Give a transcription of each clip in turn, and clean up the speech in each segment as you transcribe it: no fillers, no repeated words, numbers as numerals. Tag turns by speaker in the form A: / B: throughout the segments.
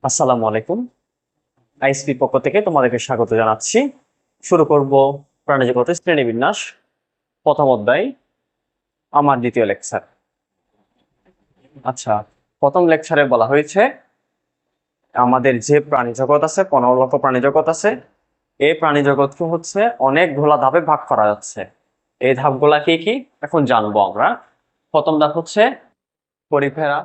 A: আসসালামু আলাইকুম। আইএসপি পক্ষ থেকে তোমাদেরকে স্বাগত জানাচ্ছি। শুরু করব প্রাণীজগতের শ্রেণীবিন্যাস, প্রথম অধ্যায়, আমার দ্বিতীয় লেকচার। আচ্ছা, প্রথম লেকচারে বলা হয়েছে আমাদের যে প্রাণী জগৎ আছে, 15 লক্ষ প্রাণী জগৎ আছে, এই প্রাণী জগৎকে হচ্ছে অনেকগুলা ধাপে ভাগ করা যাচ্ছে। এই ধাপগুলা কি কি এখন জানবো আমরা। প্রথম ধাপ হচ্ছে Porifera,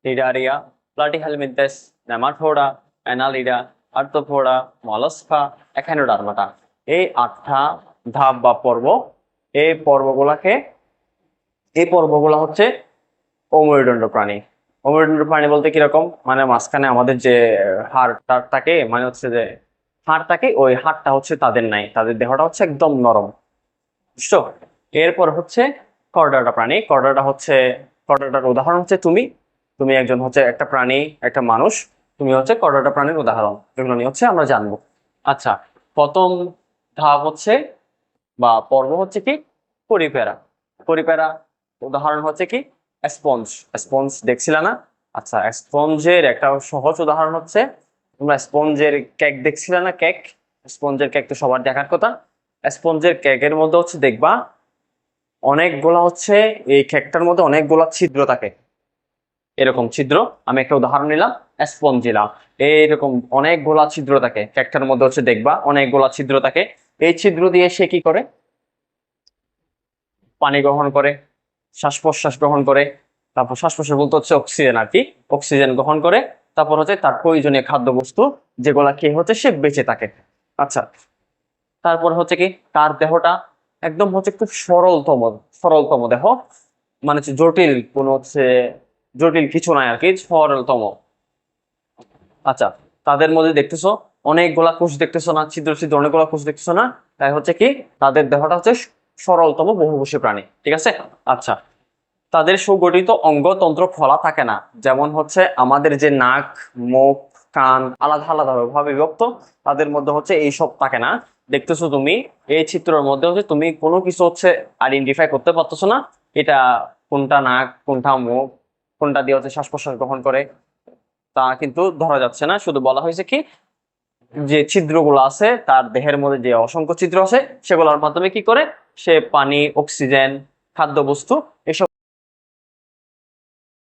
A: Cnidaria, Platyhelminthes, Nematoda, Annelida, Arthropoda, Mollusca, Echinodermata. এই 8টা ধাপ বা পর্ব। এই পর্বগুলাকে এই পর্বগুলা হচ্ছে অমেরুদণ্ড প্রাণী। অমেরুদণ্ড প্রাণী বলতে কিরকম, মানে মাঝখানে আমাদের যে হাড়টা থাকে, মানে হচ্ছে যে হাড় থাকে, ওই হাড়টা হচ্ছে তাদের নাই, তাদের দেহটা হচ্ছে একদম নরম, বুঝছো? এরপর হচ্ছে করডাটা প্রাণী। করডাটার উদাহরণ হচ্ছে তুমি তুমি একজন হচ্ছে একটা প্রাণী, একটা মানুষ, তুমি হচ্ছে করডাটা প্রাণীর উদাহরণ। এগুলো নিয়ে হচ্ছে আমরা জানবো। আচ্ছা, প্রথম ধাপ হচ্ছে বা পর্ব হচ্ছে কি পরিপেরা। পরিপেরা উদাহরণ হচ্ছে কি স্পঞ্জ। স্পঞ্জ দেখছিলা না? আচ্ছা, স্পঞ্জের একটা সহজ উদাহরণ হচ্ছে, তোমরা স্পঞ্জের কেক দেখছিলা না? কেক, স্পঞ্জের কেক তো সবার দেখার কথা। স্পঞ্জের কেকের মধ্যে হচ্ছে দেখবা অনেকগুলা হচ্ছে, এই কেকটার মধ্যে অনেকগুলা ছিদ্র থাকে, এরকম ছিদ্র। আমি একটা উদাহরণ নিলাম, স্পঞ্জিলা। এইরকম অনেকগুলা ছিদ্র থাকে কেকটার মধ্যে, হচ্ছে দেখবা অনেকগুলা ছিদ্র থাকে। এই ছিদ্র দিয়ে সে কি করে? পানি গ্রহণ করে, শ্বাস প্রশ্বাস গ্রহণ করে। তারপর শ্বাস প্রশ্বাস বলতে হচ্ছে অক্সিজেন আর কি, অক্সিজেন গ্রহণ করে। তারপর হচ্ছে তার প্রয়োজনীয় খাদ্যবস্তু যেগুলা খেয়ে হচ্ছে সে বেঁচে থাকে। আচ্ছা, তারপর হচ্ছে কি তার দেহটা একদম হচ্ছে খুব সরলতম দেহ, মানে হচ্ছে জটিল কিছু নাই আর কি, সরলতম। আচ্ছা, তাদের মধ্যে দেখতেছো অনেকগুলা কোষ দেখতেছো না? ছিদ্র ছিদ্র অনেকগুলা কোষ দেখতেছো না? তাই হচ্ছে কি তাদের দেহটা হচ্ছে সরলতম বহুকোষী প্রাণী, ঠিক আছে? আচ্ছা, তাদের সুগঠিত অঙ্গতন্ত্র খোলা থাকে না। যেমন হচ্ছে আমাদের যে নাক, মুখ, কান আলাদা আলাদা ভাবে বিভক্ত, তাদের মধ্যে হচ্ছে এইসব থাকে না। দেখতেছো তুমি এই চিত্রের মধ্যে হচ্ছে তুমি কোনো কিছু হচ্ছে আইডেন্টিফাই করতে পারতেছো না, এটা কোনটা নাক, কোনটা মুখ, কোনটা দিয়ে হচ্ছে শ্বাস প্রশ্বাস গ্রহণ করে, তা কিন্তু ধরা যাচ্ছে না। শুধু বলা হয়েছে কি যে ছিদ্রগুলো আছে, তার দেহের মধ্যে যে অসংখ্য ছিদ্র আছে, সেগুলোর মাধ্যমে কি করে সে পানি, অক্সিজেন, খাদ্যবস্তু এসব